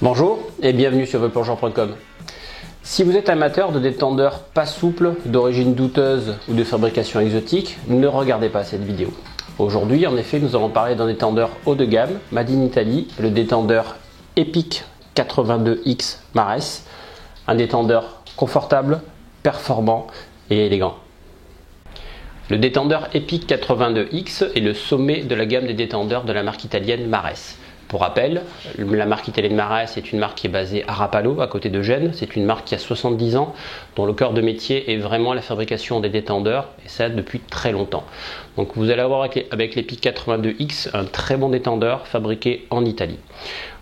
Bonjour et bienvenue sur VePlongeur.com. Si vous êtes amateur de détendeurs pas souples, d'origine douteuse ou de fabrication exotique, ne regardez pas cette vidéo. Aujourd'hui, en effet, nous allons parler d'un détendeur haut de gamme, made in Italy, le détendeur Epic 82X Mares, un détendeur confortable, performant et élégant. Le détendeur Epic 82X est le sommet de la gamme des détendeurs de la marque italienne Mares. Pour rappel, la marque italienne Mares est une marque qui est basée à Rapallo, à côté de Gênes. C'est une marque qui a 70 ans, dont le cœur de métier est vraiment la fabrication des détendeurs, et ça depuis très longtemps. Donc vous allez avoir avec l'Epic 82X un très bon détendeur fabriqué en Italie.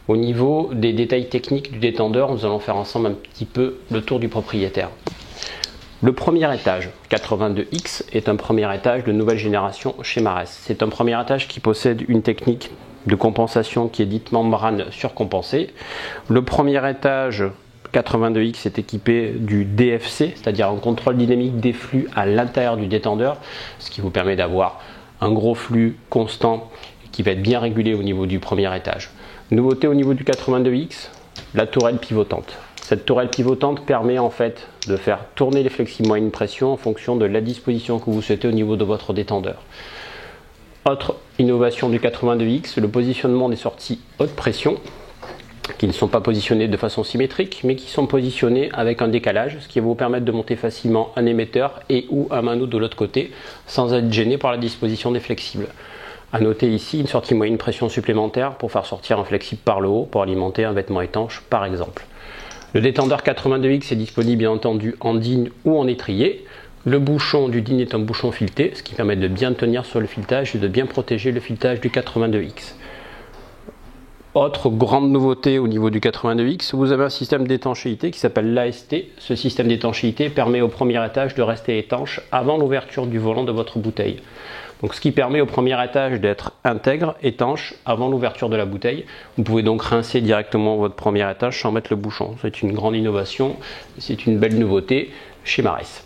Au niveau des détails techniques du détendeur, nous allons faire ensemble un petit peu le tour du propriétaire. Le premier étage 82X est un premier étage de nouvelle génération chez Mares. C'est un premier étage qui possède une technique de compensation qui est dite membrane surcompensée. Le premier étage 82X est équipé du DFC, c'est-à-dire un contrôle dynamique des flux à l'intérieur du détendeur, ce qui vous permet d'avoir un gros flux constant qui va être bien régulé au niveau du premier étage. Nouveauté au niveau du 82X, la tourelle pivotante. Cette tourelle pivotante permet en fait de faire tourner les flexibles moyenne pression en fonction de la disposition que vous souhaitez au niveau de votre détendeur. Autre innovation du 82X, le positionnement des sorties haute pression, qui ne sont pas positionnées de façon symétrique, mais qui sont positionnées avec un décalage, ce qui va vous permettre de monter facilement un émetteur et ou un mano de l'autre côté, sans être gêné par la disposition des flexibles. A noter ici une sortie moyenne pression supplémentaire pour faire sortir un flexible par le haut pour alimenter un vêtement étanche par exemple. Le détendeur 82X est disponible bien entendu en DIN ou en étrier. Le bouchon du DIN est un bouchon fileté, ce qui permet de bien tenir sur le filetage et de bien protéger le filetage du 82X. Autre grande nouveauté au niveau du 82X, vous avez un système d'étanchéité qui s'appelle l'AST. Ce système d'étanchéité permet au premier étage de rester étanche avant l'ouverture du volant de votre bouteille. Donc, ce qui permet au premier étage d'être intègre, étanche, avant l'ouverture de la bouteille. Vous pouvez donc rincer directement votre premier étage sans mettre le bouchon. C'est une grande innovation, c'est une belle nouveauté chez Mares.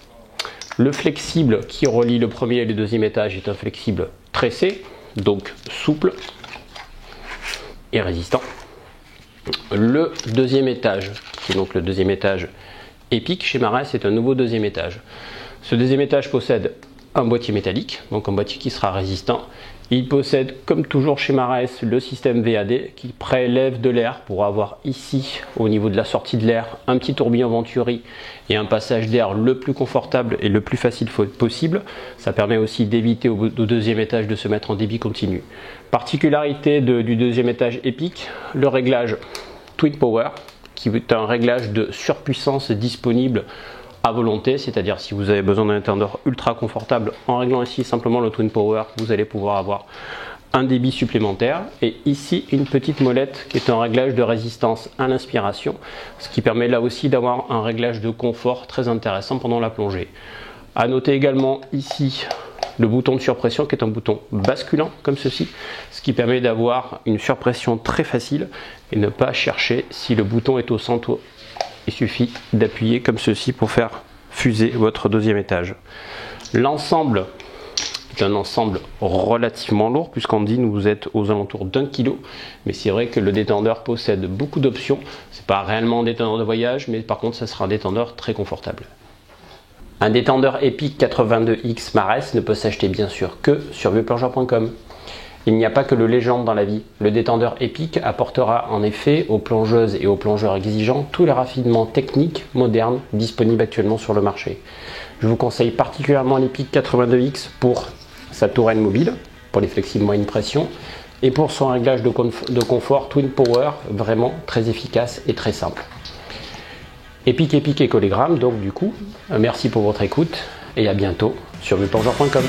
Le flexible qui relie le premier et le deuxième étage est un flexible tressé, donc souple et résistant. Le deuxième étage, qui est donc le deuxième étage Epic chez Mares, est un nouveau deuxième étage. Ce deuxième étage possède un boîtier métallique, donc un boîtier qui sera résistant. Il possède, comme toujours chez Mares, le système VAD qui prélève de l'air pour avoir ici, au niveau de la sortie de l'air, un petit tourbillon Venturi et un passage d'air le plus confortable et le plus facile possible. Ça permet aussi d'éviter au deuxième étage de se mettre en débit continu. Particularité du deuxième étage Epic, le réglage Twin Power, qui est un réglage de surpuissance disponible à volonté, c'est-à-dire si vous avez besoin d'un détendeur ultra confortable, en réglant ici simplement le Twin Power, vous allez pouvoir avoir un débit supplémentaire. Et ici, une petite molette qui est un réglage de résistance à l'inspiration, ce qui permet là aussi d'avoir un réglage de confort très intéressant pendant la plongée. À noter également ici le bouton de surpression qui est un bouton basculant comme ceci, ce qui permet d'avoir une surpression très facile et ne pas chercher si le bouton est au centre. Il suffit d'appuyer comme ceci pour faire fuser votre deuxième étage. L'ensemble est un ensemble relativement lourd puisqu'en DIN vous êtes aux alentours d'1 kg, mais c'est vrai que le détendeur possède beaucoup d'options. C'est pas réellement un détendeur de voyage, mais par contre ça sera un détendeur très confortable. Un détendeur Epic 82X Mares ne peut s'acheter bien sûr que sur VePlongeur.com. Il n'y a pas que le légende dans la vie. Le détendeur Epic apportera en effet aux plongeuses et aux plongeurs exigeants tous les raffinements techniques modernes disponibles actuellement sur le marché. Je vous conseille particulièrement l'Epic 82X pour sa tourelle mobile, pour les flexibles moyenne pression et pour son réglage de confort Twin Power, vraiment très efficace et très simple. Epic et Collegram, donc du coup, merci pour votre écoute et à bientôt sur VePlongeur.com.